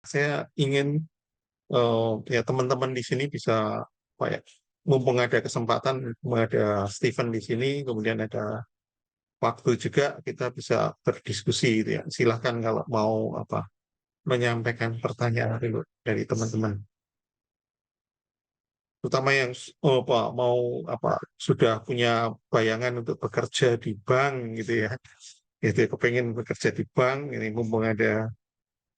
Saya ingin ya teman-teman di sini bisa apa ya, mumpung ada kesempatan, mumpung ada Stephen di sini, kemudian ada waktu juga kita bisa berdiskusi gitu ya. Silahkan kalau mau apa menyampaikan pertanyaan dulu dari teman-teman, terutama yang apa mau apa sudah punya bayangan untuk bekerja di bank gitu ya. Itu ya, kepengen bekerja di bank ini mumpung ada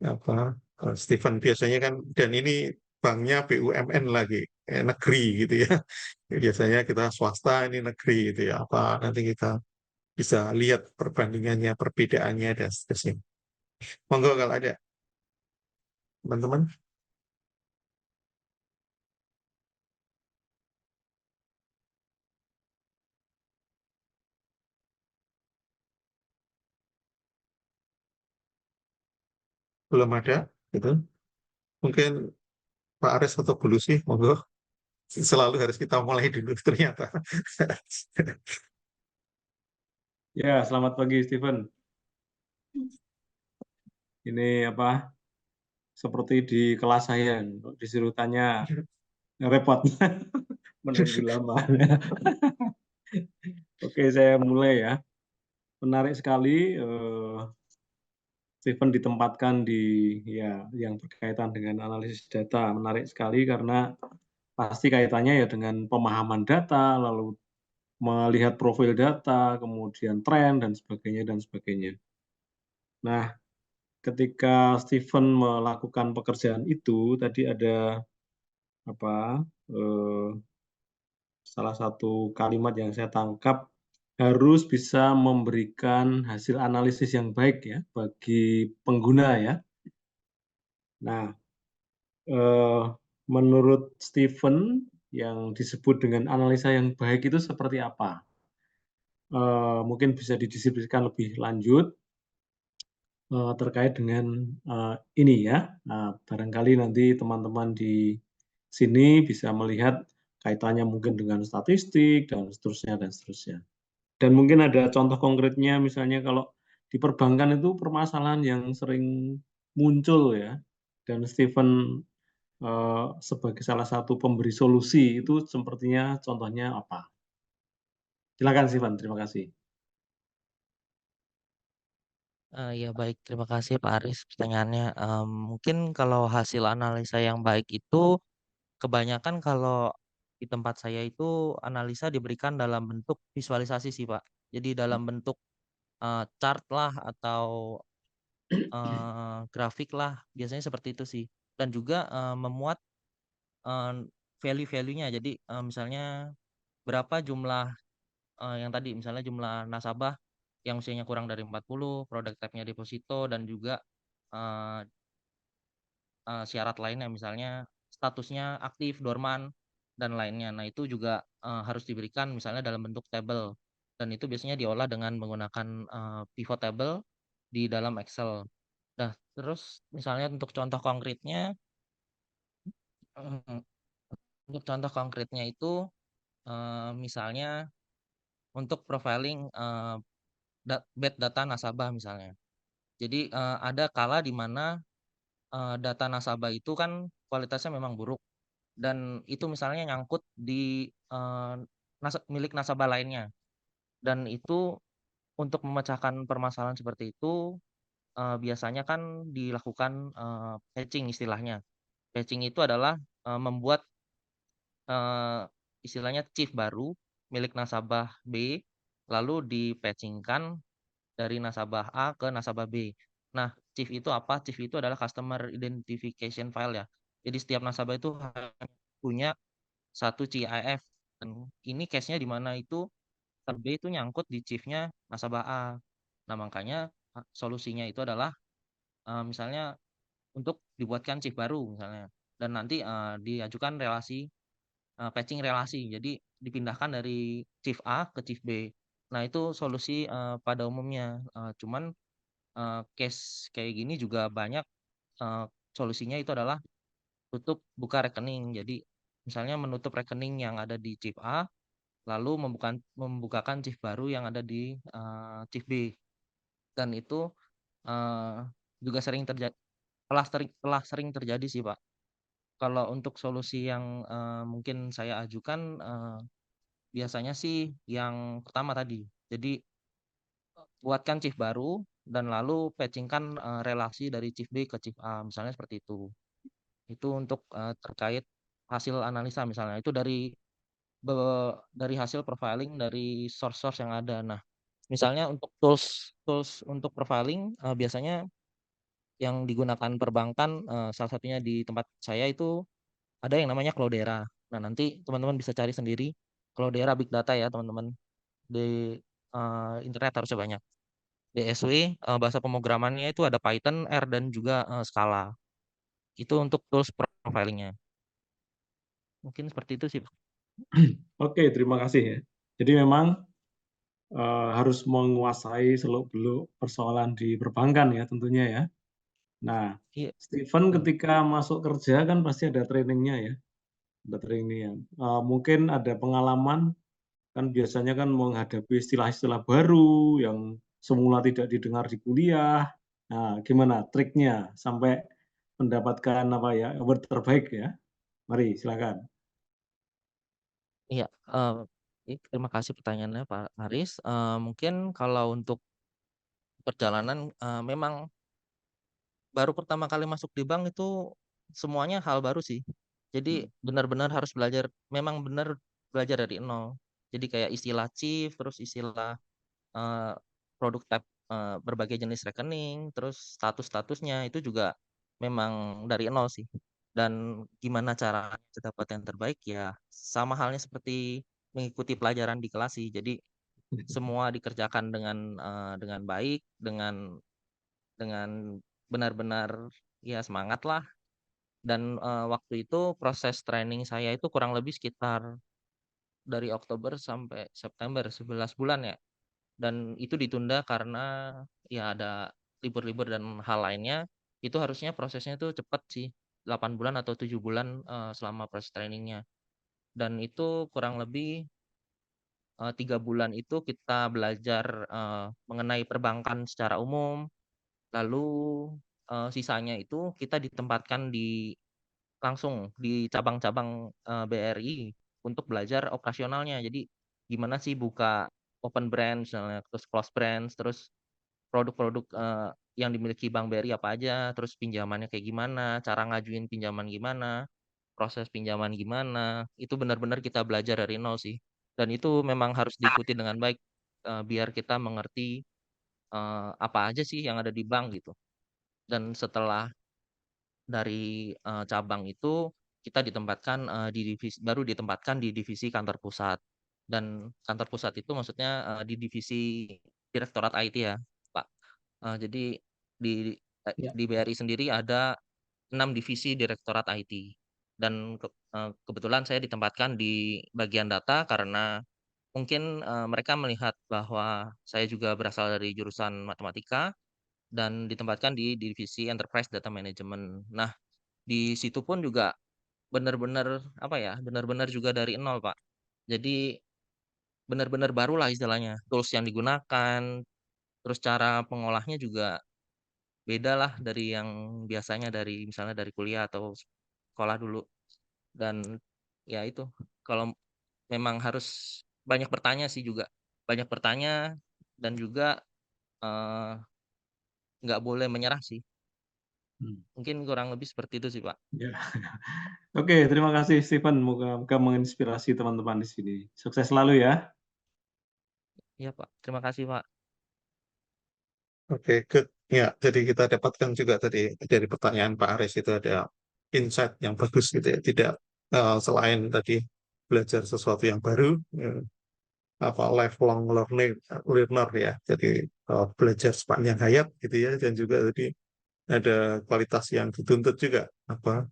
apa Stephen biasanya kan, dan ini banknya BUMN lagi negeri gitu ya. Biasanya kita swasta, ini negeri gitu ya, apa nanti kita bisa lihat perbandingannya, perbedaannya dan seterusnya. Monggo kalau ada teman-teman. Belum ada gitu, mungkin Pak Ares atau Bu Lucy, monggo. Selalu harus kita mulai dulu ternyata. Ya, selamat pagi Steven. Ini apa? Seperti di kelas saya, disuruh tanya repot, menunggu lama. Oke, saya mulai ya. Menarik sekali Steven ditempatkan di ya yang berkaitan dengan analisis data. Menarik sekali karena pasti kaitannya ya dengan pemahaman data, lalu melihat profil data, kemudian tren dan sebagainya dan sebagainya. Nah, ketika Steven melakukan pekerjaan itu, tadi ada apa salah satu kalimat yang saya tangkap harus bisa memberikan hasil analisis yang baik ya bagi pengguna ya. Nah, menurut Steven yang disebut dengan analisa yang baik itu seperti apa? Mungkin bisa didiskusikan lebih lanjut terkait dengan ini ya. Nah, barangkali nanti teman-teman di sini bisa melihat kaitannya mungkin dengan statistik dan seterusnya dan seterusnya. Dan mungkin ada contoh konkretnya, misalnya kalau di perbankan itu permasalahan yang sering muncul ya, dan Stephen sebagai salah satu pemberi solusi itu sepertinya contohnya apa? Silakan Stephen, terima kasih. Ya baik, terima kasih Pak Aris pertanyaannya. Mungkin kalau hasil analisa yang baik itu kebanyakan kalau di tempat saya itu analisa diberikan dalam bentuk visualisasi sih Pak. Jadi dalam bentuk chart lah atau grafik lah, biasanya seperti itu sih. Dan juga memuat value-value-nya. Jadi misalnya berapa jumlah yang tadi misalnya jumlah nasabah yang usianya kurang dari 40, produk type-nya deposito dan juga eh, syarat lainnya misalnya statusnya aktif, dorman dan lainnya. Nah, itu juga harus diberikan misalnya dalam bentuk tabel dan itu biasanya diolah dengan menggunakan pivot table di dalam Excel. Nah, terus misalnya untuk contoh konkretnya mm, untuk contoh konkretnya itu misalnya untuk profiling bad data nasabah misalnya. Jadi ada kala di mana data nasabah itu kan kualitasnya memang buruk dan itu misalnya nyangkut di milik nasabah lainnya dan itu untuk memecahkan permasalahan seperti itu biasanya kan dilakukan patching istilahnya. Patching itu adalah membuat eh, istilahnya chief baru milik nasabah B lalu dipatchingkan dari nasabah A ke nasabah B. Nah, chief itu apa? Chief itu adalah customer identification file ya. Jadi setiap nasabah itu hanya punya satu CIF. Dan ini case-nya di mana itu nasabah B itu nyangkut di chief-nya nasabah A. Nah, makanya solusinya itu adalah misalnya untuk dibuatkan chief baru misalnya. Dan nanti diajukan relasi patching relasi. Jadi dipindahkan dari chief A ke chief B. Nah, itu solusi pada umumnya. Cuman case kayak gini juga banyak eh, solusinya itu adalah tutup buka rekening. Jadi misalnya menutup rekening yang ada di chip A, lalu membukakan chip baru yang ada di chip B. Dan itu eh, juga sering terjadi telah sering terjadi sih, Pak. Kalau untuk solusi yang, mungkin saya ajukan, biasanya sih yang pertama tadi. Jadi, buatkan chief baru dan lalu patching-kan, relasi dari chief B ke chief A, misalnya seperti itu. Itu untuk, terkait hasil analisa misalnya, itu be dari hasil profiling dari source-source yang ada. Nah, misalnya untuk tools tools untuk profiling, biasanya yang digunakan perbankan, salah satunya di tempat saya itu ada yang namanya Cloudera. Nah, nanti teman-teman bisa cari sendiri Cloudera Big Data ya, teman-teman. Di, internet harusnya banyak. DSW, bahasa pemrogramannya itu ada Python, R, dan juga, Scala. Itu untuk tools profiling-nya. Mungkin seperti itu sih, Pak. Oke, terima kasih ya. Jadi memang harus menguasai seluk-beluk persoalan di perbankan ya tentunya ya. Nah, Iya, Stephen betul. ketika masuk kerja kan pasti ada trainingnya ya, ada trainingnya. Mungkin ada pengalaman kan biasanya kan menghadapi istilah-istilah baru yang semula tidak didengar di kuliah. Nah, gimana triknya sampai mendapatkan apa ya award terbaik ya? Mari silakan. Iya, terima kasih pertanyaannya Pak Haris. Mungkin kalau untuk perjalanan, memang baru pertama kali masuk di bank itu semuanya hal baru sih. Jadi benar-benar harus belajar, memang benar belajar dari nol. Jadi kayak istilah chief, terus istilah, eee, produk tab, berbagai jenis rekening, terus status-statusnya itu juga memang dari nol sih. Dan gimana caranya dapat yang terbaik, ya sama halnya seperti mengikuti pelajaran di kelas sih. Jadi semua dikerjakan dengan baik, dengan benar-benar ya semangatlah. Dan, waktu itu proses training saya itu kurang lebih sekitar dari Oktober sampai September, 11 bulan ya. Dan itu ditunda karena ya ada libur-libur dan hal lainnya. Itu harusnya prosesnya itu cepat sih, 8 bulan atau 7 bulan, selama proses trainingnya. Dan itu kurang lebih, 3 bulan itu kita belajar, mengenai perbankan secara umum, lalu, sisanya itu kita ditempatkan langsung di cabang-cabang, BRI untuk belajar operasionalnya. Jadi gimana sih buka open branch misalnya, terus close branch, terus produk-produk, yang dimiliki Bank BRI apa aja, terus pinjamannya kayak gimana, cara ngajuin pinjaman gimana, proses pinjaman gimana, itu benar-benar kita belajar dari nol sih. Dan itu memang harus diikuti dengan baik, biar kita mengerti, apa aja sih yang ada di bank gitu. Dan setelah dari, cabang itu kita ditempatkan, ditempatkan di divisi kantor pusat. Dan kantor pusat itu maksudnya, di divisi direktorat IT ya, Pak. Jadi di Ya. di BRI sendiri ada 6 divisi direktorat IT. Dan kebetulan saya ditempatkan di bagian data karena mungkin, mereka melihat bahwa saya juga berasal dari jurusan matematika dan ditempatkan di divisi enterprise data management. Nah, di situ pun juga benar-benar, apa ya, benar-benar juga dari nol, Pak. Jadi benar-benar barulah istilahnya, tools yang digunakan, terus cara pengolahnya juga bedalah dari yang biasanya dari misalnya dari kuliah atau sekolah dulu. Dan ya itu, kalau memang harus banyak bertanya sih juga, banyak bertanya dan juga, eee, nggak boleh menyerah sih. Hmm. Mungkin kurang lebih seperti itu sih, Pak. Ya. Oke, terima kasih Stephen. Moga-moga menginspirasi teman-teman di sini. Sukses selalu ya. Iya, Pak. Terima kasih, Pak. Oke, good. Ya, jadi kita dapatkan juga tadi dari pertanyaan Pak Aris itu ada insight yang bagus gitu ya. Tidak selain tadi belajar sesuatu yang baru, apa lifelong learner ya. Jadi belajar sepanjang hayat gitu ya. Dan juga tadi ada kualitas yang dituntut juga, apa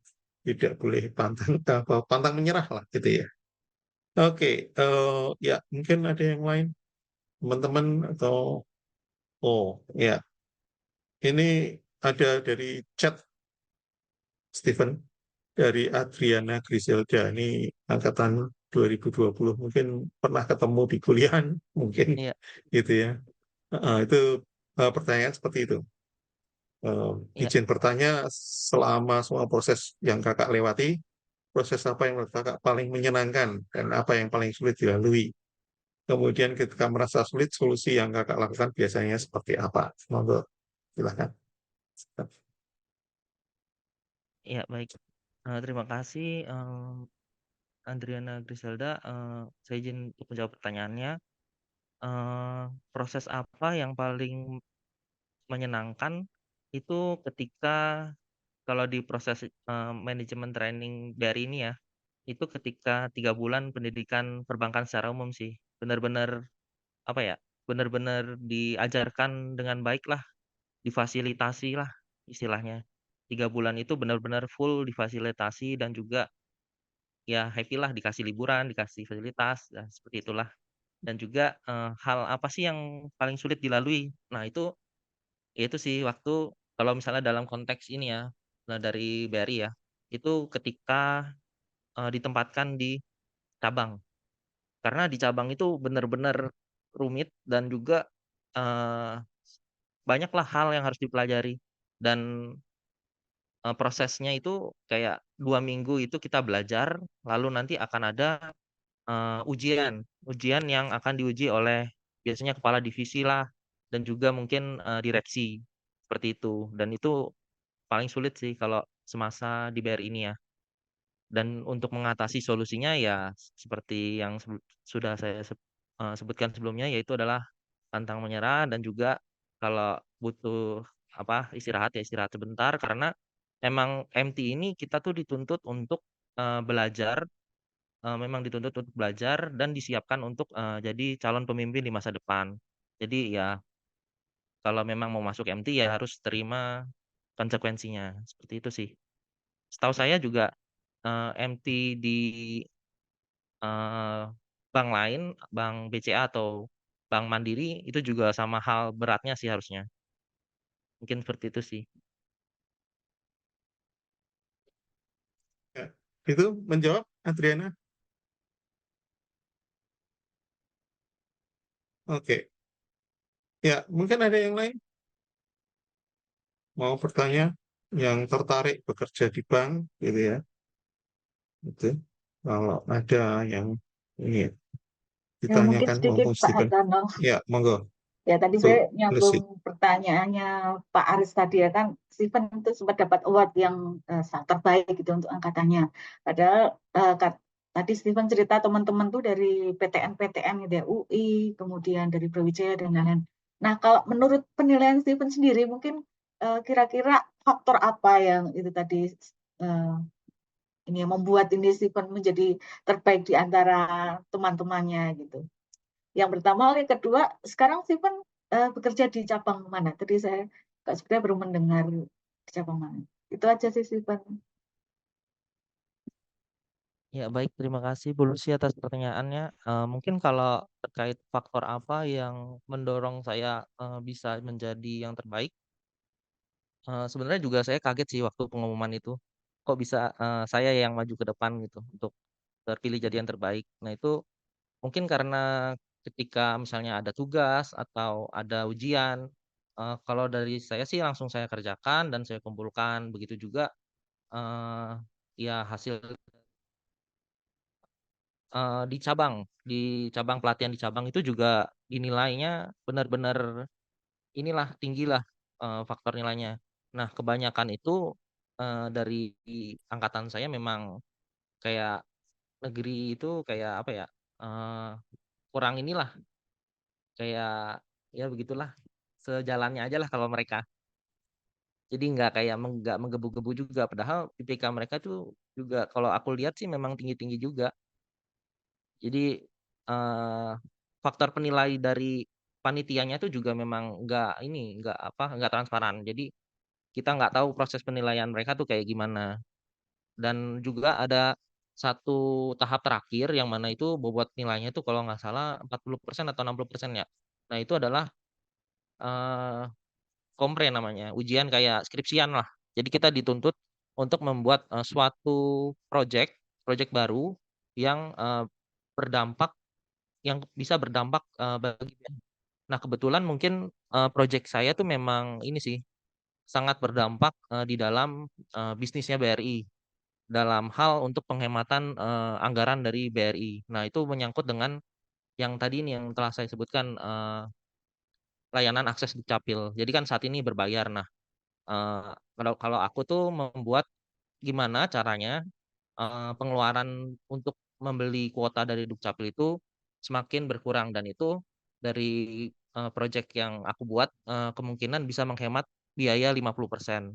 tidak boleh pantang menyerah lah gitu ya. Oke, ya mungkin ada yang lain teman-teman atau ya ini ada dari chat Steven dari Adriana Griselda ini angkatan 2020 mungkin pernah ketemu di kuliahan mungkin Iya. gitu ya. Itu pertanyaan seperti itu. Iya, izin bertanya, selama semua proses yang kakak lewati, proses apa yang menurut kakak paling menyenangkan dan apa yang paling sulit dilalui? Kemudian ketika merasa sulit, solusi yang kakak lakukan biasanya seperti apa? Monggo, silakan. iya baik. Terima kasih Adriana Griselda. Saya izin untuk menjawab pertanyaannya. Proses apa yang paling menyenangkan itu ketika kalau di proses manajemen training BRI ini ya, itu ketika 3 bulan pendidikan perbankan secara umum sih. Benar-benar apa ya? Benar-benar diajarkan dengan baik lah, difasilitasi lah istilahnya. 3 bulan itu benar-benar full difasilitasi dan juga ya happy lah dikasih liburan, dikasih fasilitas, dan seperti itulah. Dan juga hal apa sih yang paling sulit dilalui? Nah itu sih waktu kalau misalnya dalam konteks ini ya, nah dari BRI ya, itu ketika ditempatkan di cabang. Karena di cabang itu benar-benar rumit dan juga eee, banyaklah hal yang harus dipelajari dan prosesnya itu kayak 2 minggu itu kita belajar, lalu nanti akan ada ujian. Ujian yang akan diuji oleh biasanya kepala divisi lah dan juga mungkin direksi, seperti itu. Dan itu paling sulit sih kalau semasa di BRI ini ya. Dan untuk mengatasi solusinya ya seperti yang sudah saya sebutkan sebelumnya, yaitu adalah pantang menyerah dan juga kalau butuh apa, istirahat ya istirahat sebentar karena emang MT ini kita tuh dituntut untuk belajar, memang dituntut untuk belajar dan disiapkan untuk jadi calon pemimpin di masa depan. Jadi ya kalau memang mau masuk MT ya harus terima konsekuensinya, seperti itu sih. Setahu saya juga MT di Eee, bank lain, bank BCA atau bank Mandiri itu juga sama hal beratnya sih harusnya. Mungkin seperti itu sih. Ya. Itu menjawab, Adriana? Oke. Ya, mungkin ada yang lain mau bertanya, yang tertarik bekerja di bank, gitu ya. Itu. Kalau ada yang ini Ya, mungkin ditanyakan, sedikit monggo Pak Stephen. Hartono. Ya, monggo. Ya, tadi Tuh, saya Lucy. nyambung pertanyaannya Pak Aris tadi ya kan, Steven itu sempat dapat award yang sangat terbaik gitu untuk angkatannya. Padahal tadi Steven cerita teman-teman tuh dari PTN-PTN gitu ya, UI, kemudian dari Brawijaya dan lain-lain. Nah, kalau menurut penilaian Steven sendiri, mungkin kira-kira faktor apa yang itu tadi eh, ini yang membuat ini Steven menjadi terbaik di antara teman-temannya gitu. Yang pertama, yang kedua, sekarang Steven bekerja di cabang mana? Tadi saya nggak sebenarnya baru mendengar di cabang mana. Itu aja sih Steven. Ya baik, terima kasih Bu Lucy atas pertanyaannya. Mungkin kalau terkait faktor apa yang mendorong saya bisa menjadi yang terbaik, sebenarnya juga saya kaget sih waktu pengumuman itu. Kok bisa saya yang maju ke depan gitu untuk terpilih jadi yang terbaik. Nah itu mungkin karena ketika misalnya ada tugas atau ada ujian, kalau dari saya sih langsung saya kerjakan dan saya kumpulkan. Begitu juga, eee, ya hasil, di cabang pelatihan di cabang itu juga dinilainya benar-benar inilah, tinggilah, faktor nilainya. Nah kebanyakan itu, dari angkatan saya memang kayak negeri itu kayak apa ya, eee, kurang inilah kayak, ya begitulah, sejalannya aja lah kalau mereka. Jadi nggak kayak nggak menggebu-gebu juga, padahal IPK mereka tuh juga kalau aku lihat sih memang tinggi-tinggi juga. Jadi, faktor penilai dari panitianya itu juga memang nggak ini, nggak apa, nggak transparan. Jadi kita nggak tahu proses penilaian mereka tuh kayak gimana. Dan juga ada satu tahap terakhir yang mana itu bobot nilainya itu kalau nggak salah 40% atau 60% ya. Nah itu adalah, eee kompre namanya, ujian kayak skripsian lah. Jadi kita dituntut untuk membuat, suatu project baru yang, berdampak yang bisa berdampak, bagi nah kebetulan mungkin, project saya tuh memang ini sih, sangat berdampak di dalam bisnisnya BRI dalam hal untuk penghematan anggaran dari BRI. Nah, itu menyangkut dengan yang tadi ini yang telah saya sebutkan, layanan akses Dukcapil. Jadi kan saat ini berbayar. Nah, kalau aku tuh membuat gimana caranya pengeluaran untuk membeli kuota dari Dukcapil itu semakin berkurang, dan itu dari project yang aku buat kemungkinan bisa menghemat biaya 50%.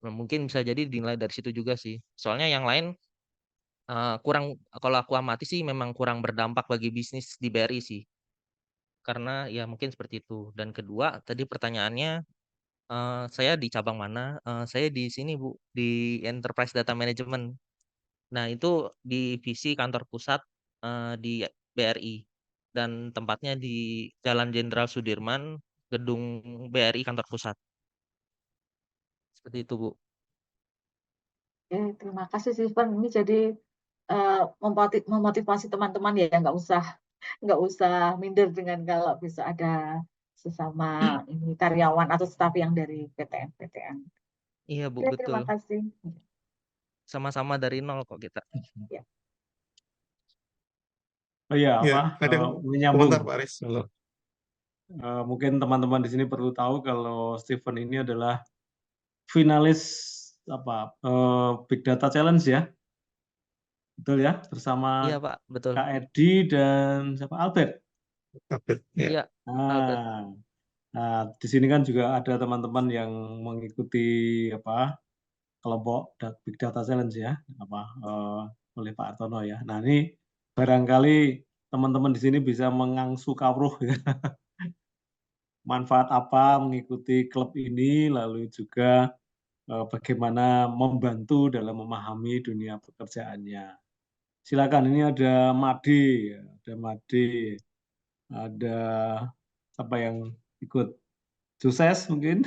Nah, mungkin bisa jadi dinilai dari situ juga sih. Soalnya yang lain kurang, kalau aku amati sih memang kurang berdampak bagi bisnis di BRI sih. Karena ya mungkin seperti itu. Dan kedua, tadi pertanyaannya, saya di cabang mana? Saya di sini Bu, di Enterprise Data Management. Nah, itu divisi kantor pusat di BRI, dan tempatnya di Jalan Jenderal Sudirman, gedung BRI kantor pusat. Seperti itu, Bu. Terima kasih Steven. Ini jadi memotivasi teman-teman ya, nggak usah minder dengan kalau bisa ada sesama ini karyawan atau staf yang dari PTN. Iya, Bu, Oke, betul. terima kasih. Sama-sama dari nol kok kita. Ya. Oh iya, Ya, ada menyambung. komentar Pak Aris. Halo. Mungkin teman-teman di sini perlu tahu kalau Steven ini adalah finalis Big Data Challenge ya, betul ya, bersama Iya, Pak, betul. Kak Edi dan siapa, Albert. Update, ya. Iya, Albert. Nah, di sini kan juga ada teman-teman yang mengikuti kelompok Big Data Challenge ya, oleh Pak Artono ya. Nah, ini barangkali teman-teman di sini bisa mengangsu kawruh ya. Manfaat apa mengikuti klub ini, lalu juga bagaimana membantu dalam memahami dunia pekerjaannya. Silakan, ini ada Made, ada apa yang ikut, sukses mungkin.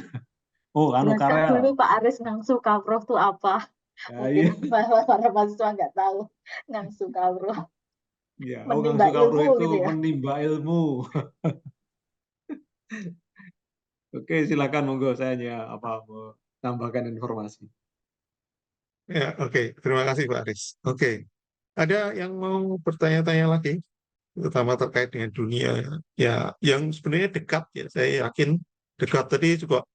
Oh, Jelaskan Karel. dulu Pak Aris, ngangsu kawruh itu apa? Ya, Mungkin para mahasiswa nggak tahu ngangsu kawruh. ya. Menimba Ngangsu kawruh ilmu itu gitu ya. menimba ilmu. Oke, silakan monggo, saya hanya mau tambahkan informasi. Ya, oke. Terima kasih Pak Aris. Oke. Ada yang mau bertanya-tanya lagi, terutama terkait dengan dunia ya, yang sebenarnya dekat ya. Saya yakin dekat tadi juga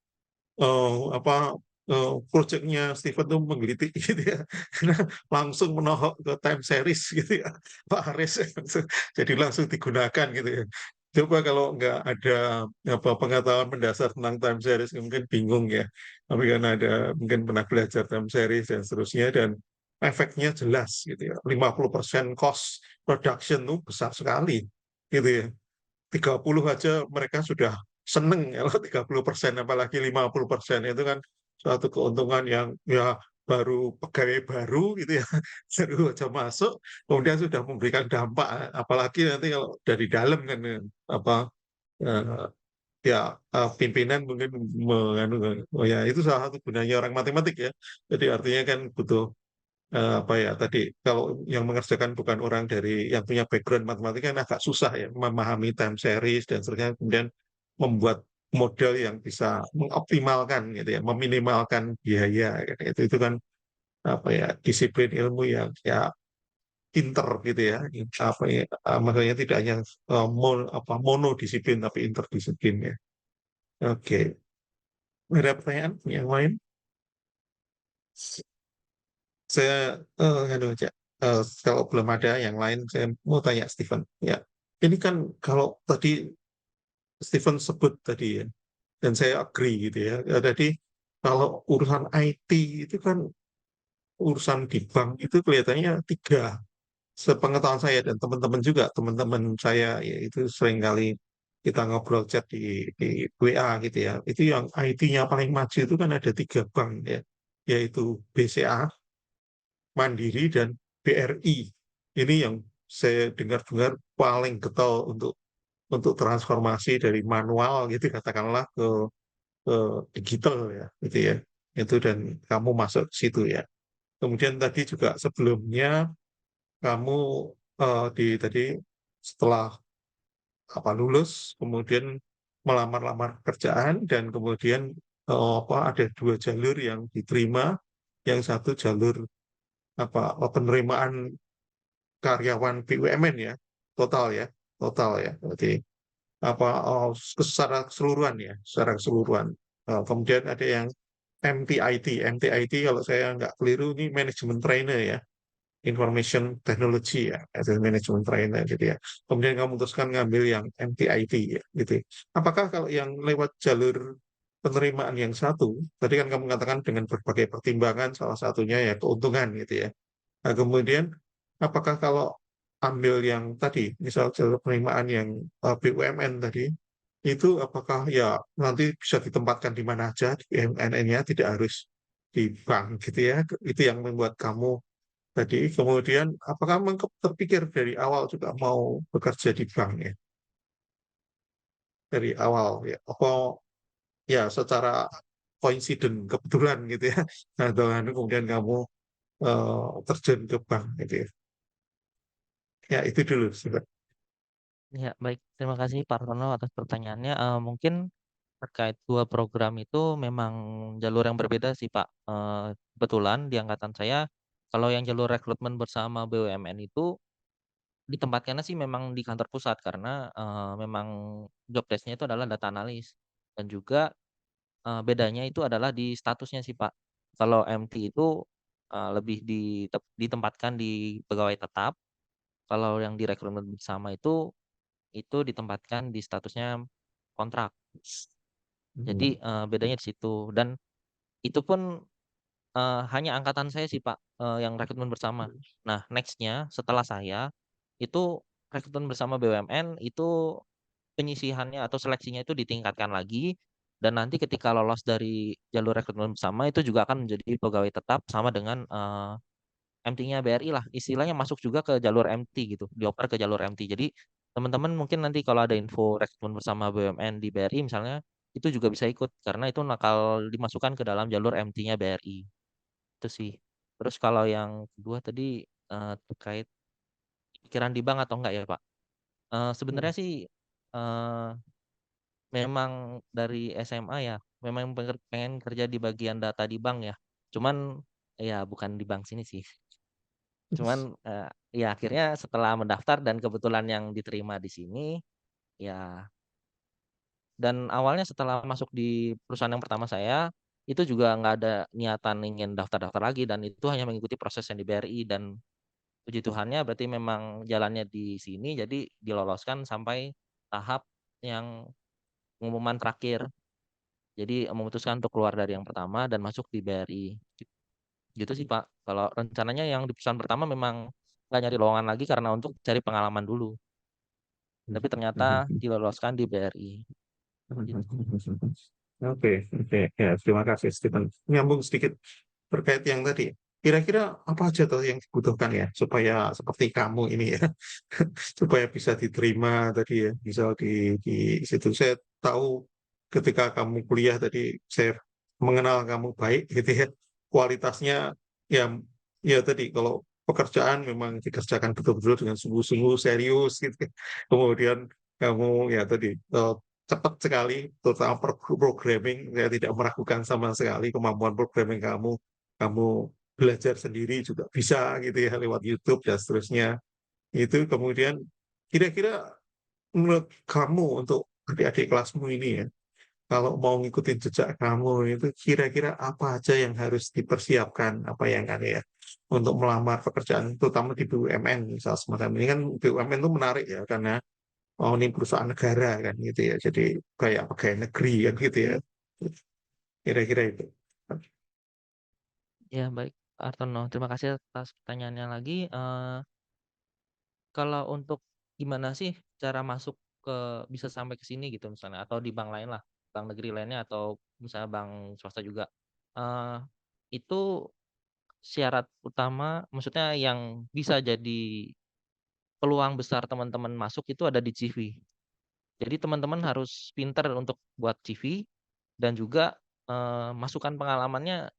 proyeknya Steven tuh menggelitik gitu ya, karena langsung menohok ke time series gitu ya, Pak Aris. Jadi langsung digunakan gitu ya. Coba kalau nggak ada pengetahuan mendasar tentang time series mungkin bingung ya. Tapi karena ada mungkin pernah belajar time series dan seterusnya, dan efeknya jelas gitu ya. 50% cost production tuh besar sekali gitu ya. 30 aja mereka sudah seneng ya, kalau 30%, apalagi 50% itu kan suatu keuntungan yang ya baru pegawai baru gitu ya, baru aja masuk kemudian sudah memberikan dampak, apalagi nanti kalau dari dalam kan apa eh, ya pimpinan mungkin oh ya, itu salah satu gunanya orang matematik ya. Jadi artinya kan butuh apa ya tadi, kalau yang mengerjakan bukan orang dari yang punya background matematika kan agak susah ya memahami time series dan seterusnya, kemudian membuat model yang bisa mengoptimalkan gitu ya, meminimalkan biaya gitu. Itu kan apa ya, disiplin ilmu yang ya inter gitu ya, apa ya, makanya tidak hanya monodisiplin tapi interdisiplin ya. Oke, ada pertanyaan yang lain? Saya aja. Kalau belum ada yang lain, saya mau tanya Steven. Ya, ini kan kalau tadi Steven sebut tadi ya, dan saya agree gitu ya. Tadi kalau urusan IT itu kan urusan di bank itu kelihatannya tiga. Sepengetahuan saya dan teman-teman juga, teman-teman saya ya itu sering kali kita ngobrol chat di WA gitu ya. Itu yang IT-nya paling maju itu kan ada tiga bank ya, yaitu BCA, Mandiri, dan BRI. Ini yang saya dengar-dengar paling getol untuk transformasi dari manual gitu katakanlah ke digital ya gitu ya. Itu, dan kamu masuk ke situ ya. Kemudian tadi juga sebelumnya kamu tadi setelah lulus kemudian melamar-lamar pekerjaan dan kemudian ada 2 jalur yang diterima, yang satu jalur penerimaan karyawan BUMN ya, total ya, Berarti secara keseluruhan ya, secara keseluruhan. Kemudian ada yang MTIT kalau saya nggak keliru ini manajemen trainer ya, information technology ya, as a management trainer gitu ya. Kemudian kamu memutuskan ngambil yang MTIT ya, gitu. Apakah kalau yang lewat jalur penerimaan yang satu, tadi kan kamu mengatakan dengan berbagai pertimbangan, salah satunya ya keuntungan gitu ya. Nah, kemudian apakah kalau ambil yang tadi, misal jalur penerimaan yang BUMN tadi, itu apakah ya nanti bisa ditempatkan di mana aja di BUMN-nya, tidak harus di bank gitu ya. Itu yang membuat kamu tadi, kemudian apakah memang terpikir dari awal juga mau bekerja di bank ya? Dari awal ya, apa ya secara coincident, kebetulan gitu ya, atau kemudian kamu terjun ke bank gitu ya. Ya itu dulu sih, Pak. Ya, baik. Terima kasih Pak Rono atas pertanyaannya. Mungkin terkait 2 program itu memang jalur yang berbeda sih, Pak. Kebetulan di angkatan saya, kalau yang jalur rekrutmen bersama BUMN itu ditempatkannya sih memang di kantor pusat karena, memang job desk-nya itu adalah data analis dan juga, bedanya itu adalah di statusnya sih, Pak. Kalau MT itu, lebih ditempatkan di pegawai tetap, kalau yang di rekrutmen bersama itu ditempatkan di statusnya kontrak. Jadi, bedanya di situ dan itu pun, hanya angkatan saya sih, Pak, yang rekrutmen bersama. Nah, next-nya setelah saya, itu rekrutmen bersama BUMN itu penyisihannya atau seleksinya itu ditingkatkan lagi dan nanti ketika lolos dari jalur rekrutmen bersama itu juga akan menjadi pegawai tetap sama dengan, MT-nya BRI lah, istilahnya masuk juga ke jalur MT gitu, dioper ke jalur MT. Jadi teman-teman mungkin nanti kalau ada info rekrutmen bersama BUMN di BRI misalnya, itu juga bisa ikut karena itu bakal dimasukkan ke dalam jalur MT-nya BRI, itu sih. Terus kalau yang kedua tadi, terkait pikiran di bank atau enggak ya, Pak. Sebenarnya sih, eee, memang dari SMA ya, memang pengen kerja di bagian data di bank ya, cuman ya bukan di bank sini sih. Cuman, ya akhirnya setelah mendaftar dan kebetulan yang diterima di sini, ya dan awalnya setelah masuk di perusahaan yang pertama saya, itu juga nggak ada niatan ingin daftar-daftar lagi dan itu hanya mengikuti proses yang di BRI dan puji Tuhannya berarti memang jalannya di sini, jadi diloloskan sampai tahap yang pengumuman terakhir. Jadi memutuskan untuk keluar dari yang pertama dan masuk di BRI. Gitu sih, Pak. Kalau rencananya yang di perusahaan pertama memang nggak nyari lowongan lagi karena untuk cari pengalaman dulu. Tapi ternyata diloloskan di BRI. Gitu. Oke, oke. Ya, terima kasih, Stephen. Nyambung sedikit terkait yang tadi. Kira-kira apa aja tuh yang dibutuhkan ya supaya seperti kamu ini ya, supaya bisa diterima tadi ya, misal di situ. Saya tahu ketika kamu kuliah tadi, saya mengenal kamu baik gitu ya, kualitasnya ya, ya tadi kalau pekerjaan memang dikerjakan betul-betul dengan sungguh-sungguh serius gitu. Kemudian kamu ya tadi cepat sekali, terutama programming, saya tidak meragukan sama sekali kemampuan programming kamu. Kamu belajar sendiri juga bisa gitu ya lewat YouTube dan seterusnya. Itu kemudian kira-kira menurut kamu untuk adik-adik kelasmu ini ya, kalau mau ngikutin jejak kamu itu kira-kira apa aja yang harus dipersiapkan, apa yang kan ya, untuk melamar pekerjaan, terutama di BUMN misal semacam ini kan BUMN itu menarik ya karena oh ini perusahaan negara kan gitu ya, jadi kayak pegawai negeri kan gitu ya, kira-kira itu. Ya baik, Pak Artono. Terima kasih atas pertanyaannya lagi. Kalau untuk gimana sih cara masuk bisa sampai ke sini gitu misalnya atau di bank lain lah, bank negeri lainnya atau misalnya bank swasta juga. Eee, itu syarat utama maksudnya yang bisa jadi peluang besar teman-teman masuk itu ada di CV. Jadi teman-teman harus pinter untuk buat CV dan juga, masukkan pengalamannya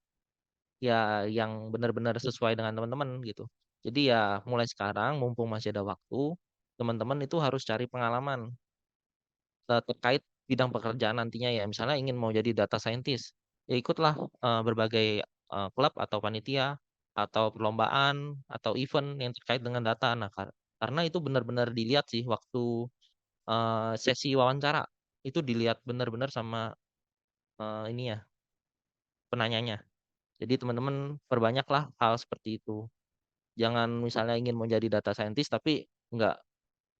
ya yang benar-benar sesuai dengan teman-teman gitu. Jadi ya mulai sekarang mumpung masih ada waktu, teman-teman itu harus cari pengalaman, terkait bidang pekerjaan nantinya ya, misalnya ingin mau jadi data scientist, ya ikutlah berbagai klub atau panitia atau perlombaan atau event yang terkait dengan data. Nah, karena itu benar-benar dilihat sih waktu sesi wawancara, itu dilihat benar-benar sama ini ya, penanyanya. Jadi teman-teman perbanyaklah hal seperti itu. Jangan misalnya ingin mau jadi data scientist tapi nggak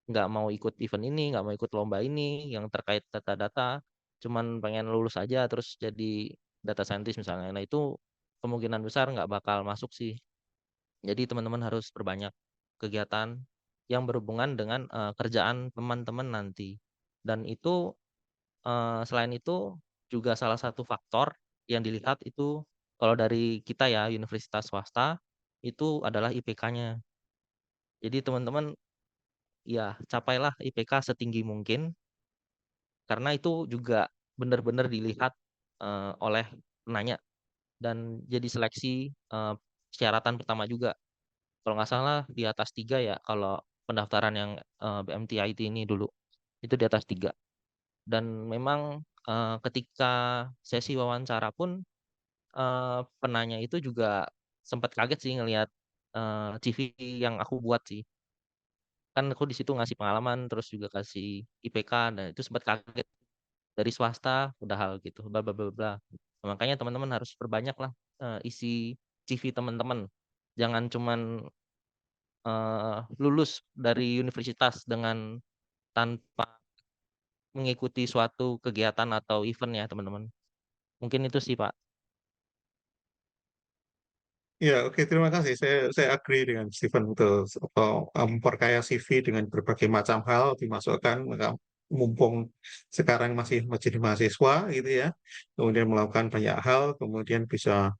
nggak mau ikut event ini, nggak mau ikut lomba ini yang terkait data-data, cuman pengen lulus aja terus jadi data scientist misalnya. Nah itu kemungkinan besar nggak bakal masuk sih. Jadi teman-teman harus perbanyak kegiatan yang berhubungan dengan kerjaan teman-teman nanti. Dan itu selain itu juga salah satu faktor yang dilihat itu kalau dari kita ya universitas swasta itu adalah IPK-nya. Jadi teman-teman ya capailah IPK setinggi mungkin karena itu juga benar-benar dilihat oleh penanya dan jadi seleksi persyaratan pertama juga. Kalau nggak salah di atas 3 ya kalau pendaftaran yang BMTIT ini dulu itu di atas 3. Dan memang ketika sesi wawancara pun penanya itu juga sempat kaget sih ngelihat CV yang aku buat sih. Kan aku di situ ngasih pengalaman terus juga kasih IPK dan itu sempat kaget dari swasta udah hal gitu bla bla bla bla. Nah, makanya teman-teman harus perbanyak lah isi CV teman-teman. Jangan cuman lulus dari universitas dengan tanpa mengikuti suatu kegiatan atau event ya teman-teman. Mungkin itu sih Pak. Ya, oke, terima kasih. Saya agree dengan Stephen betul. Atau memperkaya CV dengan berbagai macam hal dimasukkan, maka mumpung sekarang masih menjadi mahasiswa gitu ya, kemudian melakukan banyak hal, kemudian bisa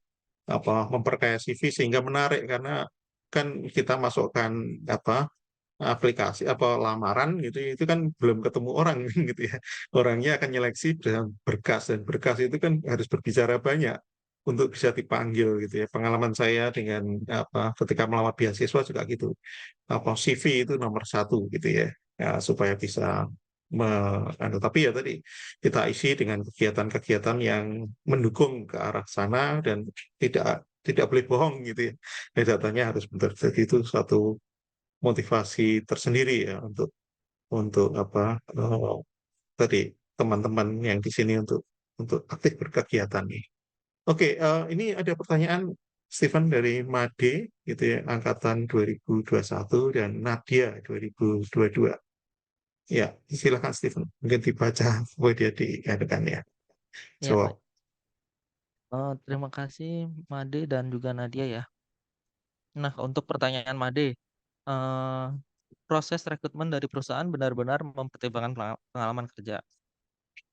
memperkaya CV sehingga menarik karena kan kita masukkan apa aplikasi apa lamaran gitu itu kan belum ketemu orang gitu ya, orangnya akan nyeleksi dengan berkas dan berkas itu kan harus berbicara banyak untuk bisa dipanggil gitu ya. Pengalaman saya dengan ketika melamar beasiswa juga gitu, CV itu nomor satu gitu ya, ya supaya bisa tapi ya tadi kita isi dengan kegiatan-kegiatan yang mendukung ke arah sana dan tidak tidak boleh bohong gitu ya. Datanya harus benar. Jadi itu suatu motivasi tersendiri ya untuk tadi teman-teman yang di sini untuk aktif berkegiatan nih. Oke, ini ada pertanyaan Stephen dari Made gitu ya, angkatan 2021 dan Nadia 2022. Ya, silakan Stephen. Mungkin dibaca boleh dia diadakan ya. Iya Jawab. baik. Terima kasih Made dan juga Nadia ya. Nah untuk pertanyaan Made, proses rekrutmen dari perusahaan benar-benar mempertimbangkan pengalaman kerja.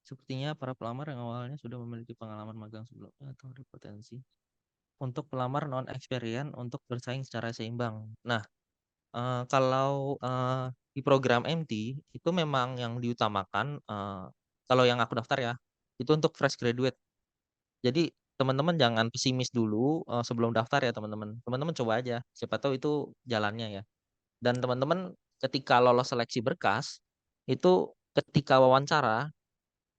Sepertinya para pelamar yang awalnya sudah memiliki pengalaman magang sebelumnya atau ada potensi untuk pelamar non experience untuk bersaing secara seimbang. Nah, kalau di program MT itu memang yang diutamakan kalau yang aku daftar ya itu untuk fresh graduate. Jadi teman-teman jangan pesimis dulu sebelum daftar ya teman-teman. Teman-teman coba aja, siapa tahu itu jalannya ya. Dan teman-teman ketika lolos seleksi berkas itu ketika wawancara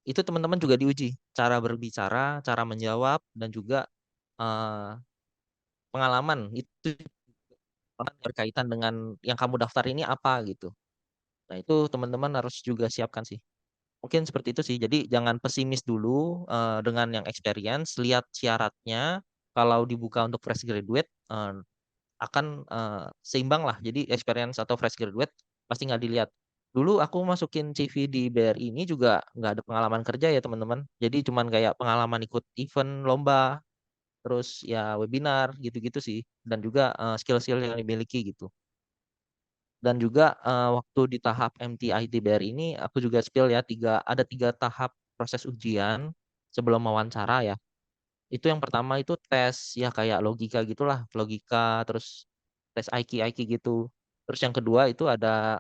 itu teman-teman juga diuji cara berbicara, cara menjawab dan juga eh, pengalaman itu berkaitan dengan yang kamu daftar ini apa gitu. Nah, itu teman-teman harus juga siapkan sih. Mungkin seperti itu sih. Jadi jangan pesimis dulu dengan yang experience, lihat syaratnya. Kalau dibuka untuk fresh graduate akan seimbang lah. Jadi experience atau fresh graduate pasti nggak dilihat. Dulu aku masukin CV di BRI ini juga nggak ada pengalaman kerja ya teman-teman. Jadi cuman kayak pengalaman ikut event, lomba, terus ya webinar gitu-gitu sih. Dan juga skill-skill yang dimiliki gitu. Dan juga waktu di tahap MTITBR ini aku juga spill ya ada tiga tahap proses ujian sebelum wawancara ya. Itu yang pertama itu tes ya kayak logika gitulah, logika terus tes IQ gitu. Terus yang kedua itu ada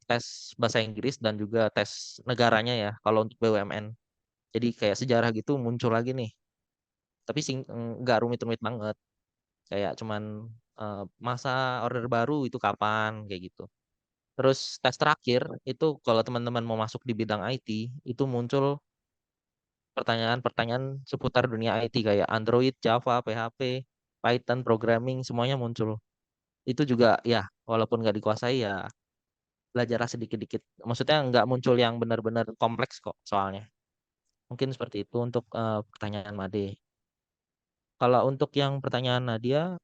tes bahasa Inggris dan juga tes negaranya ya kalau untuk BUMN. Jadi kayak sejarah gitu muncul lagi nih. Tapi nggak rumit-rumit banget. Kayak cuman masa order baru itu kapan kayak gitu. Terus tes terakhir itu kalau teman-teman mau masuk di bidang IT, itu muncul pertanyaan-pertanyaan seputar dunia IT kayak Android, Java, PHP, Python, programming, semuanya muncul. Itu juga ya, walaupun nggak dikuasai ya belajar sedikit-dikit. Maksudnya nggak muncul yang benar-benar kompleks kok soalnya. Mungkin seperti itu untuk pertanyaan Made. Kalau untuk yang pertanyaan Nadia,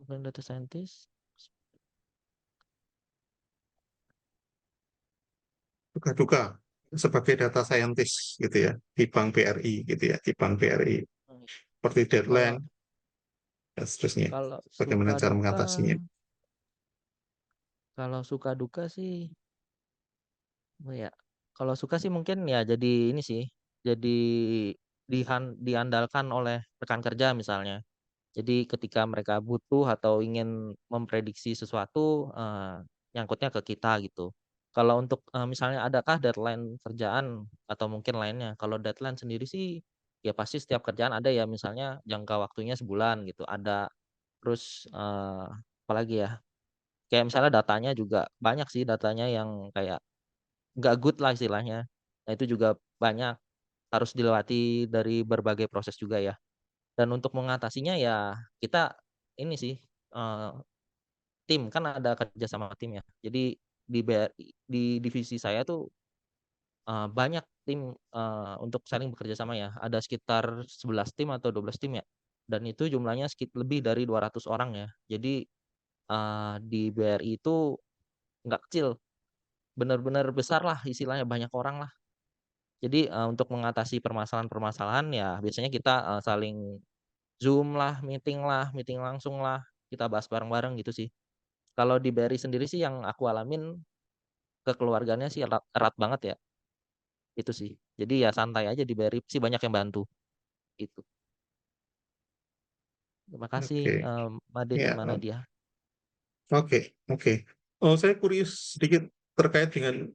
data scientist, Duka-duka sebagai data scientist gitu ya di Bank BRI gitu ya, di Bank BRI seperti kalau deadline dan seterusnya. kalau Bagaimana suka cara duka, mengatasinya? kalau suka duka sih, oh ya, kalau suka sih mungkin ya jadi ini sih, jadi diandalkan oleh rekan kerja misalnya. Jadi ketika mereka butuh atau ingin memprediksi sesuatu, nyangkutnya ke kita gitu. Kalau untuk, misalnya adakah deadline kerjaan atau mungkin lainnya, kalau deadline sendiri sih, ya pasti setiap kerjaan ada ya, misalnya jangka waktunya sebulan gitu, ada. Terus, apalagi ya, kayak misalnya datanya juga banyak sih datanya yang kayak nggak good lah istilahnya. Nah itu juga banyak, harus dilewati dari berbagai proses juga ya. Dan untuk mengatasinya ya kita ini sih, eee, tim, kan ada kerja sama tim ya. Jadi di BRI di divisi saya tuh, banyak tim, untuk saling bekerja sama ya. Ada sekitar 11 tim atau 12 tim ya, dan itu jumlahnya lebih dari 200 orang ya. Jadi, di BRI itu nggak kecil, benar-benar besar lah istilahnya, banyak orang lah. Jadi, untuk mengatasi permasalahan-permasalahan ya biasanya kita, saling Zoom lah, meeting langsung lah, kita bahas bareng-bareng gitu sih. Kalau di BRI sendiri sih yang aku alamin, kekeluargaannya sih erat erat banget ya, itu sih. Jadi ya santai aja di BRI sih banyak yang bantu, gitu. Terima kasih, Oke, Made ya, sama Nadia. oke, oke. Oh, saya curious sedikit terkait dengan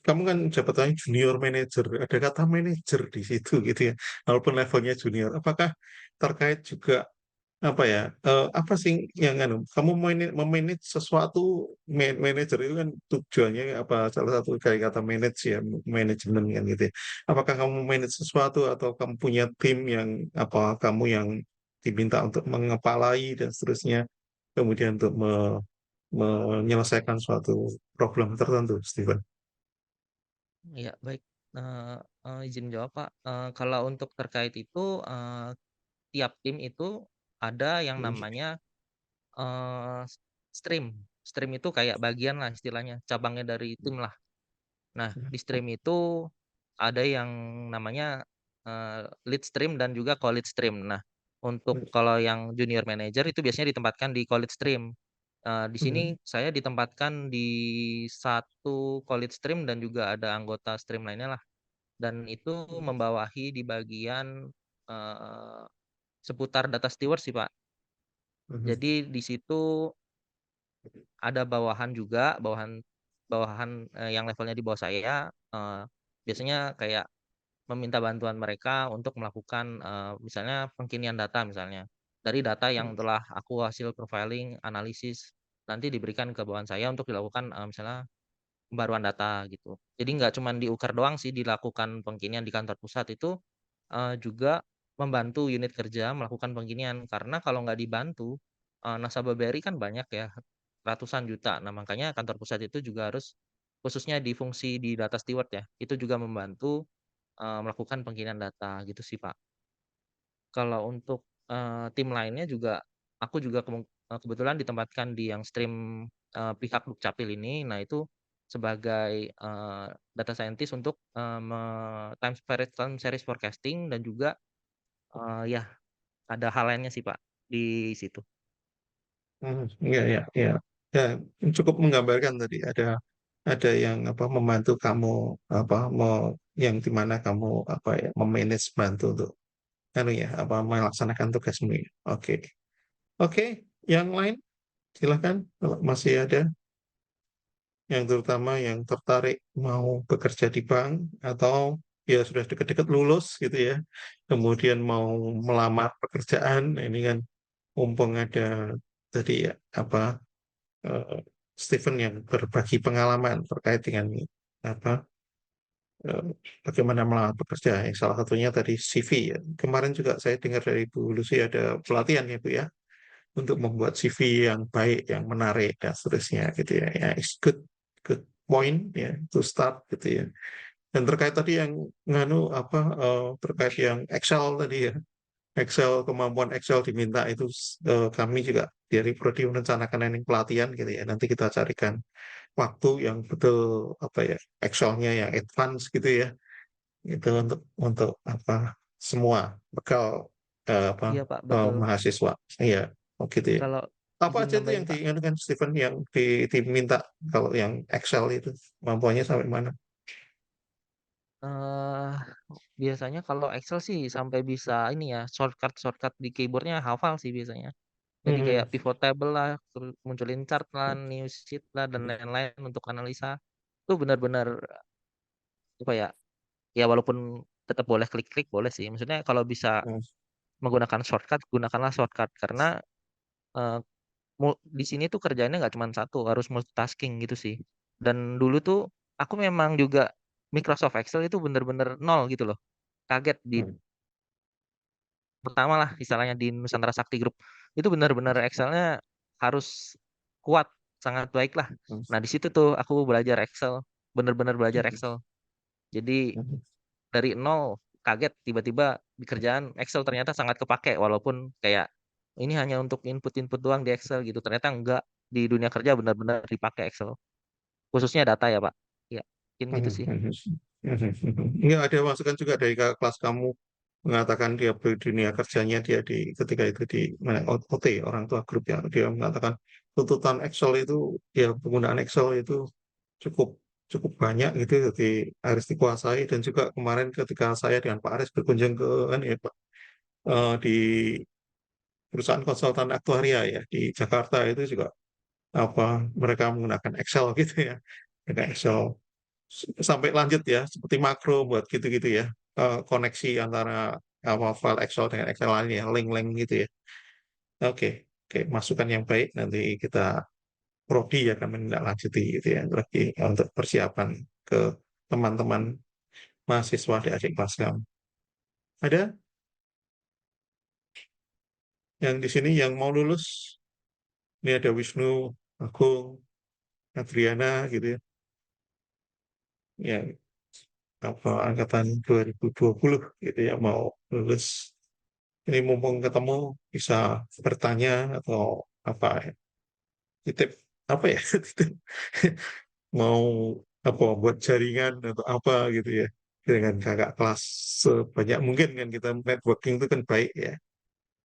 kamu kan jabatannya junior manager, ada kata manager di situ gitu ya, walaupun levelnya junior. Apakah terkait juga apa ya? Apa sih yang kamu memanage sesuatu, manager itu kan tujuannya apa? Salah satu dari kata manage ya, manajemen kan gitu ya. Apakah kamu manage sesuatu atau kamu punya tim yang apa? Kamu yang diminta untuk mengepalai dan seterusnya, kemudian untuk menyelesaikan suatu problem tertentu, Steven. Iya baik, izin jawab Pak, kalau untuk terkait itu, tiap tim itu ada yang namanya, eee, stream. Stream itu kayak bagian lah istilahnya, cabangnya dari tim lah. Nah, di stream itu ada yang namanya, lead stream dan juga co-lead stream. Nah, untuk kalau yang junior manager itu biasanya ditempatkan di co-lead stream. Di sini saya ditempatkan di satu co-lead stream dan juga ada anggota stream lainnya lah, dan itu membawahi di bagian, eee, seputar data steward sih, Pak. Jadi di situ ada bawahan juga, bawahan bawahan, yang levelnya di bawah saya, biasanya kayak meminta bantuan mereka untuk melakukan, misalnya pengkinian data misalnya. Dari data yang telah aku hasil profiling, analisis, nanti diberikan ke bawahan saya untuk dilakukan, misalnya pembaruan data gitu. Jadi nggak cuman diukir doang sih, dilakukan pengkinian di kantor pusat itu, juga membantu unit kerja melakukan pengkinian. Karena kalau nggak dibantu, nasabah BRI kan banyak ya, ratusan juta. Nah makanya kantor pusat itu juga harus khususnya di fungsi di data steward ya, itu juga membantu melakukan pengkinian data gitu sih, Pak. Kalau untuk, tim lainnya juga, aku juga kebetulan ditempatkan di yang stream, pihak Dukcapil ini. Nah itu sebagai, data scientist untuk, time series forecasting dan juga, ya ada hal lainnya sih, Pak, di situ. Iya, iya, iya. Ya, cukup menggambarkan tadi ada yang apa membantu kamu apa mau yang di mana kamu apa ya memanage bantu untuk anu ya apa melaksanakan tugasmu ya. Oke. Oke, yang lain silahkan kalau masih ada yang terutama yang tertarik mau bekerja di bank atau ya sudah dekat-dekat lulus gitu ya. Kemudian mau melamar pekerjaan. Nah, ini kan mumpung ada tadi ya apa Stephen yang berbagi pengalaman terkait dengan apa eh, bagaimana melamar pekerja. Yang salah satunya tadi CV ya. Kemarin juga saya dengar dari Bu Lucy ada pelatihan ya Bu ya untuk membuat CV yang baik, yang menarik dan seterusnya gitu ya. Ya, it's good good point ya to start gitu ya. Dan terkait tadi yang nganu apa terkait yang Excel tadi ya. Excel, kemampuan Excel diminta itu kami juga dari Prodi merencanakan ini pelatihan gitu ya. Nanti kita carikan waktu yang betul apa ya Excelnya yang advance gitu ya. Itu untuk apa semua bekal apa Iya Pak, betul. mahasiswa. Iya, oh gitu ya. Kalau Apa izin aja itu yang nambahin Pak, diinginkan Stephen yang diminta kalau yang Excel itu kemampuannya sampai mana? eh biasanya kalau Excel sih sampai bisa ini ya, shortcut di keyboardnya hafal sih biasanya. Jadi kayak Hmm. pivot table lah, terus munculin chart lah, new sheet lah, dan lain-lain untuk analisa. Itu benar-benar apa ya? Ya walaupun tetap boleh klik-klik boleh sih. Maksudnya kalau bisa Hmm. menggunakan shortcut, gunakanlah shortcut karena eh, di sini tuh kerjanya nggak cuma satu, harus multitasking gitu sih. Dan dulu tuh aku memang juga Microsoft Excel itu bener-bener nol gitu loh. Kaget di Hmm. pertama lah istilahnya di Nusantara Sakti Group. Itu benar-benar Excelnya harus kuat, sangat baik lah. Hmm. Nah di situ tuh aku belajar Excel, bener-bener belajar Excel. Jadi Hmm. dari nol kaget tiba-tiba di kerjaan Excel ternyata sangat kepake walaupun kayak ini hanya untuk input-input doang di Excel gitu. Ternyata enggak, di dunia kerja benar-benar dipakai Excel. Khususnya data ya, Pak. Ya, mungkin gitu Hmm. sih. Hmm. Ini ada masukan juga dari kakak kelas kamu mengatakan dia di dunia kerjanya dia di ketika itu di mana OT orang tua grup ya dia mengatakan tuntutan Excel itu ya penggunaan Excel itu cukup cukup banyak gitu jadi harus dikuasai dan juga kemarin ketika saya dengan Pak Aris berkunjung ke kan ya Pak di perusahaan konsultan aktuaria ya di Jakarta itu juga apa mereka menggunakan Excel gitu ya dengan Excel sampai lanjut ya seperti makro buat gitu-gitu ya koneksi antara apa file Excel dengan Excel lainnya link-link gitu ya oke oke masukan yang baik nanti kita prodi akan menindaklanjuti gitu ya lagi untuk persiapan ke teman-teman mahasiswa di adik kelas kamu ada yang di sini yang mau lulus ini ada Wisnu Agung Adriana gitu ya yang apa angkatan 2020 gitu ya mau lulus. Ini mumpung ketemu bisa bertanya atau apa ya, titip apa ya, titip mau apa buat jaringan atau apa gitu ya dengan kakak kelas sebanyak mungkin kan kita networking itu kan baik ya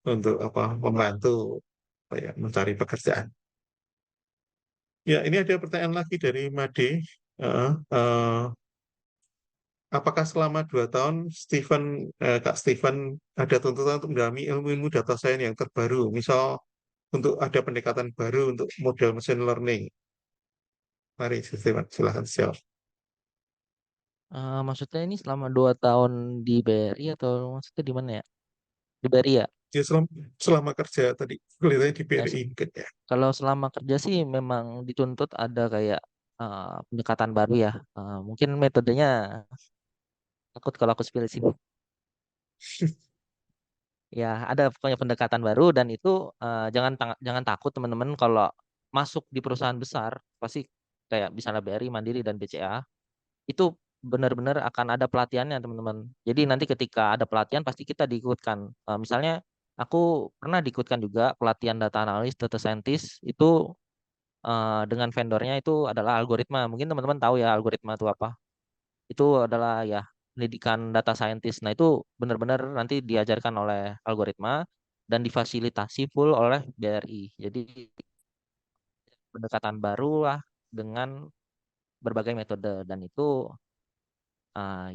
untuk apa membantu apa ya mencari pekerjaan. Ya ini ada pertanyaan lagi dari Made. Eh, eh, apakah selama 2 tahun Kak Steven ada tuntutan untuk mendalami ilmu-ilmu data science yang terbaru, misal untuk ada pendekatan baru untuk model machine learning? Mari Steven, silahkan jawab. Maksudnya ini selama 2 tahun di BRI atau maksudnya di mana ya? Di BRI ya? Ya, selama kerja tadi kelihatannya di Ya, BRI mungkin ya. kalau selama kerja sih memang dituntut ada kayak pendekatan baru ya. Mungkin metodenya takut kalau aku spill sih. Ya, ada pokoknya pendekatan baru dan itu jangan takut teman-teman kalau masuk di perusahaan besar pasti kayak misalnya BRI, Mandiri dan BCA itu benar-benar akan ada pelatihannya teman-teman. Jadi nanti ketika ada pelatihan pasti kita diikutkan. Misalnya aku pernah diikutkan juga pelatihan data analis, data scientist itu dengan vendornya itu adalah algoritma. Mungkin teman-teman tahu ya algoritma itu apa. Itu adalah ya pendidikan data scientist. Nah, itu benar-benar nanti diajarkan oleh algoritma dan difasilitasi full oleh BRI. Jadi pendekatan baru lah dengan berbagai metode dan itu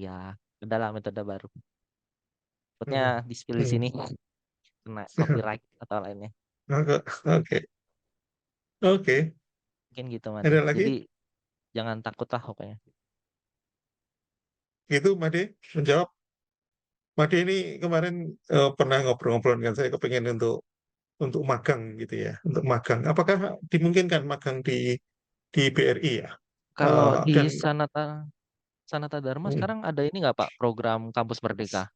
ya adalah metode baru. Takutnya Hmm. di-spill di Hmm. sini kena copyright atau lainnya. Oke, oke, oke. Mungkin gitu Made. Ada Jadi lagi? jangan takut lah pokoknya. Gitu, Made menjawab. Made ini kemarin pernah ngobrol-ngobrol dengan saya kepengen untuk magang gitu ya, untuk magang. Apakah dimungkinkan magang di di BRI ya. Kalau di Dan Sanata Dharma hmm, sekarang ada ini nggak Pak, program Kampus Merdeka?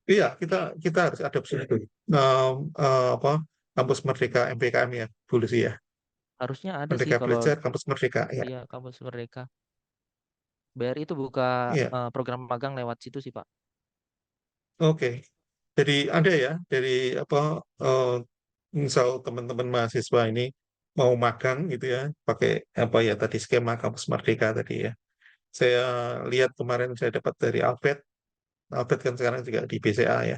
iya kita harus adopsi itu. Apa kampus Merdeka MPKM ya, dulu sih ya. Harusnya ada sih Merdeka kalau Belajar, kampus Merdeka ya. iya Kampus Merdeka. BRI itu buka Iya, program magang lewat situ sih Pak. oke. Jadi ada ya, dari apa misal teman-teman mahasiswa ini mau magang gitu ya, pakai apa ya tadi skema kampus Merdeka tadi ya. Saya lihat kemarin saya dapat dari Albert. Albert kan sekarang juga di BCA ya.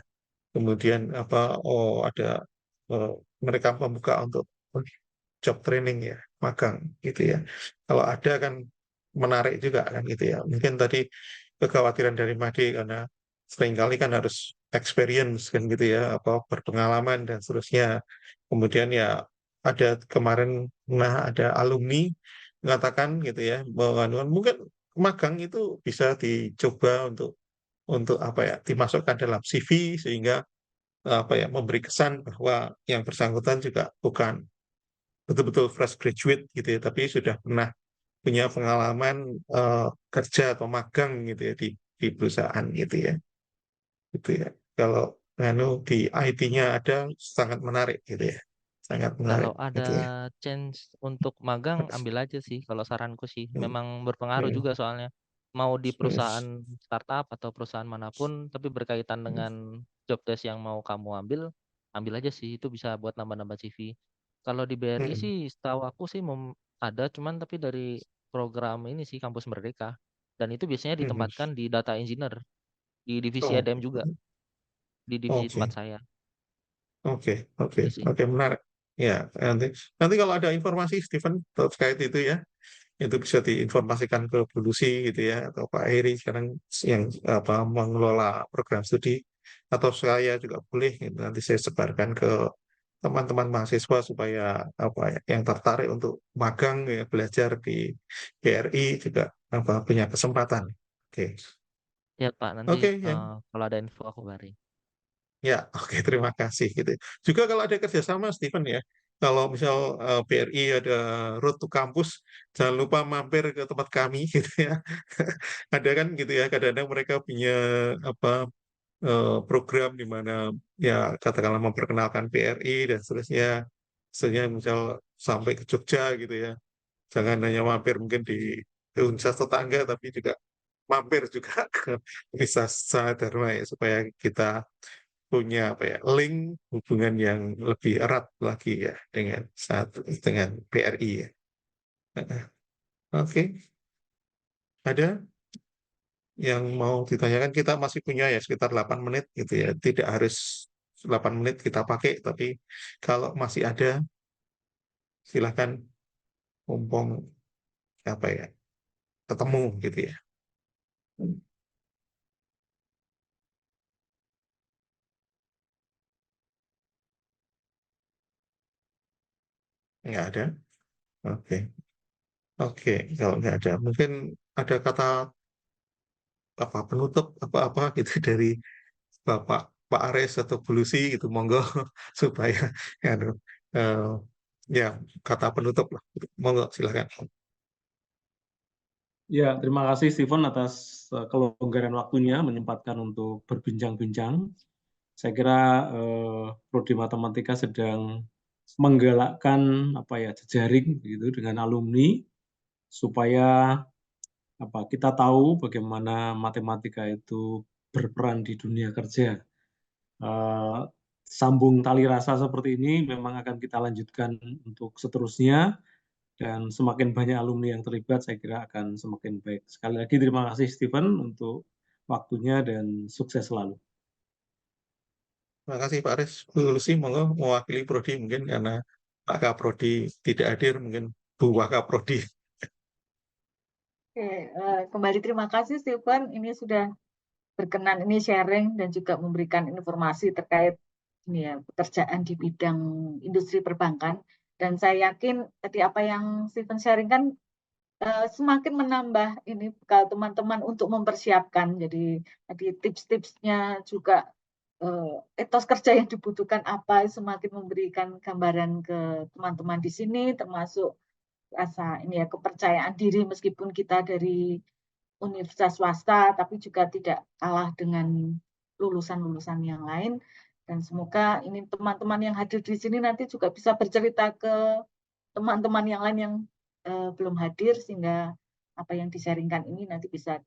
Kemudian apa ada eh, mereka membuka untuk job training ya, magang gitu ya. Kalau ada kan menarik juga kan gitu ya. Mungkin tadi kekhawatiran dari Made karena seringkali kan harus experience kan gitu ya, apa berpengalaman dan seterusnya. Kemudian ya ada kemarin ada alumni mengatakan gitu ya bahwa mungkin magang itu bisa dicoba untuk apa ya dimasukkan dalam CV sehingga apa ya memberi kesan bahwa yang bersangkutan juga bukan betul-betul fresh graduate gitu ya, tapi sudah pernah punya pengalaman kerja atau magang gitu ya di perusahaan gitu ya. Gitu ya. Kalau di IT-nya ada sangat menarik gitu ya. Sangat menarik Kalau ada gitu ya. chance untuk magang ambil aja sih kalau saranku sih. Hmm, Memang berpengaruh hmm, juga soalnya. Mau di hmm, perusahaan startup atau perusahaan manapun tapi berkaitan hmm, dengan job desk yang mau kamu ambil, ambil aja sih itu bisa buat nambah-nambah CV. Kalau di BRI hmm. sih setahu aku sih ada cuman tapi dari program ini sih Kampus Merdeka. Dan itu biasanya Hmm. ditempatkan di data engineer di divisi Oh, ADM juga, di divisi tempat oke. saya. Oke, oke, Itu sih. oke, menarik. Ya, nanti kalau ada informasi, Stephen, terkait itu ya, itu bisa diinformasikan ke Bu Lucy gitu ya, atau Pak Heri sekarang yang apa mengelola program studi, atau saya juga boleh, gitu. Nanti saya sebarkan ke teman-teman mahasiswa supaya apa ya, yang tertarik untuk magang ya, belajar di BRI juga apa punya kesempatan. Oke, Ya Pak, nanti oke, yang kalau ada info aku bari. ya, oke, terima kasih gitu. Juga kalau ada kerjasama, Stephen ya, kalau misal BRI ada road to kampus, jangan lupa mampir ke tempat kami gitu ya. Ada kan gitu ya, kadang-kadang mereka punya apa program di mana ya katakanlah memperkenalkan BRI dan seterusnya. Misalnya misal sampai ke Jogja gitu ya, jangan hanya mampir mungkin di universitas tetangga, tapi juga mampir juga ke Universitas Dharma ya, supaya kita punya apa ya link hubungan yang lebih erat lagi ya dengan BRI ya. Oke, ada yang mau ditanyakan kita masih punya ya sekitar 8 menit gitu ya. Tidak harus 8 menit kita pakai, tapi kalau masih ada silahkan mumpung apa ya ketemu gitu ya. Nggak ada. Oke, oke. Kalau nggak ada, mungkin ada kata apa penutup apa-apa gitu dari Bapak Pak Ares atau Bu Lucy gitu monggo supaya ya, eh, ya kata penutup lah monggo silakan. Ya, terima kasih Steven atas kelonggaran waktunya menyempatkan untuk berbincang-bincang. Saya kira Prodi Matematika sedang menggalakkan apa ya jejaring gitu dengan alumni supaya apa kita tahu bagaimana matematika itu berperan di dunia kerja. Eh, Sambung tali rasa seperti ini memang akan kita lanjutkan untuk seterusnya dan semakin banyak alumni yang terlibat saya kira akan semakin baik. Sekali lagi terima kasih Steven untuk waktunya dan sukses selalu. Terima kasih Pak Ares. Bu Lucy monggo mewakili Prodi mungkin karena Pak Kaprodi tidak hadir mungkin Bu Wakaprodi. Oke, kembali terima kasih Stephen. Ini sudah berkenan ini sharing dan juga memberikan informasi terkait ini ya pekerjaan di bidang industri perbankan. Dan saya yakin tadi apa yang Stephen sharing kan semakin menambah ini bekal teman-teman untuk mempersiapkan. Jadi tadi tips-tipsnya juga etos kerja yang dibutuhkan apa semakin memberikan gambaran ke teman-teman di sini termasuk rasa ini ya kepercayaan diri meskipun kita dari universitas swasta, tapi juga tidak kalah dengan lulusan-lulusan yang lain. Dan semoga ini teman-teman yang hadir di sini nanti juga bisa bercerita ke teman-teman yang lain yang belum hadir, sehingga apa yang disaringkan ini nanti bisa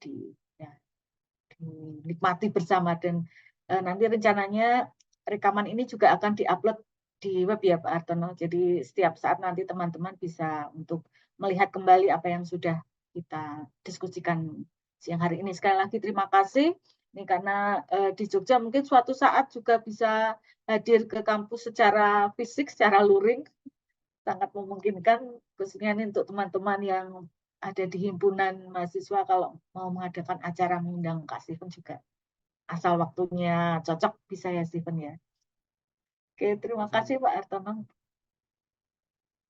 dinikmati bersama. Dan nanti rencananya rekaman ini juga akan diupload di web ya Pak Hartono. Jadi setiap saat nanti teman-teman bisa untuk melihat kembali apa yang sudah kita diskusikan siang hari ini. Sekali lagi terima kasih. Ini karena di Jogja mungkin suatu saat juga bisa hadir ke kampus secara fisik, secara luring. Sangat memungkinkan, khususnya ini untuk teman-teman yang ada di himpunan mahasiswa kalau mau mengadakan acara mengundang Kak Stephen juga. Asal waktunya cocok bisa ya Stephen ya. Oke, terima kasih Pak Hartono.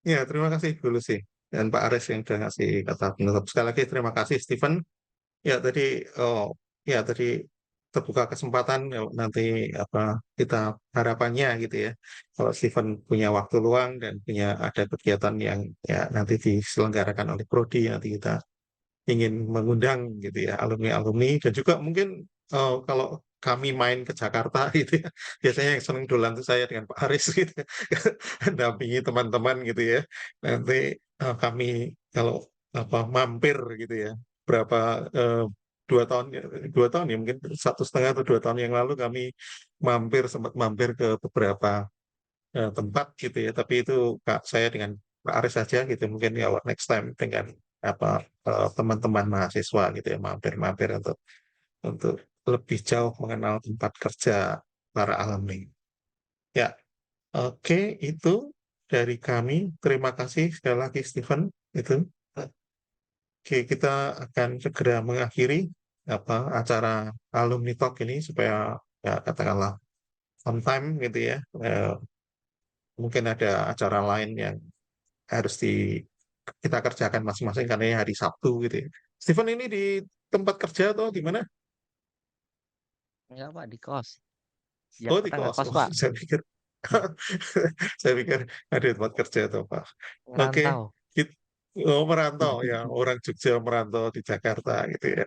Ya, terima kasih Bu Lucy dan Pak Aris yang sudah ngasih kata penutup. Sekali lagi terima kasih Stephen. Ya tadi terbuka kesempatan nanti apa kita harapannya gitu ya. Kalau Stephen punya waktu luang dan punya ada kegiatan yang ya nanti diselenggarakan oleh Prodi, nanti kita ingin mengundang gitu ya alumni-alumni, dan juga mungkin kalau kami main ke Jakarta gitu ya, biasanya yang seneng dolan itu saya dengan Pak Aris gitu ya, dampingi teman-teman gitu ya. Nanti kami kalau apa mampir gitu ya, berapa 2 tahun 2 tahun ya, mungkin 1,5 atau 2 tahun yang lalu kami sempat mampir ke beberapa tempat gitu ya, tapi itu saya dengan Pak Aris saja gitu, mungkin ya next time dengan apa teman-teman mahasiswa gitu ya, mampir-mampir untuk lebih jauh mengenal tempat kerja para alumni. Ya, oke, itu dari kami. Terima kasih sekali lagi Stephen itu. Oke, kita akan segera mengakhiri apa acara alumni talk ini supaya ya katakanlah on time gitu ya. Mungkin ada acara lain yang harus kita kerjakan masing-masing karena ini hari Sabtu gitu ya. Steven ini di tempat kerja atau di mana? Enggak Pak, di kos. Oh, di Jakarta nggak kos. kos Oh, Pak, saya pikir saya pikir ada tempat kerja atau apa. Oke, ngerantau. Kit- oh merantau ya, orang Jogja merantau di Jakarta gitu ya.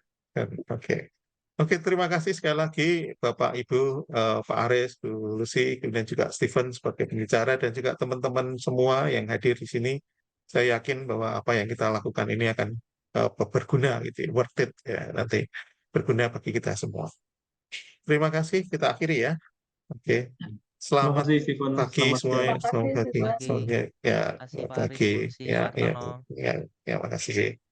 Oke. Oke, terima kasih sekali lagi Bapak Ibu, Pak Aris, Bu Lucy, kemudian juga Steven sebagai pembicara dan juga teman-teman semua yang hadir di sini. Saya yakin bahwa apa yang kita lakukan ini akan berguna gitu, ya, worth it ya nanti berguna bagi kita semua. Terima kasih, kita akhiri ya. Oke, Terima selamat kasih Stephen, pagi selamat siang. semuanya, Terima kasih selamat pagi, Stephen. Pagi. selamat ya, Terima kasih selamat Pak Aris, pagi, Bu Lucy, ya, Pak ya, Hartono. ya, ya, makasih.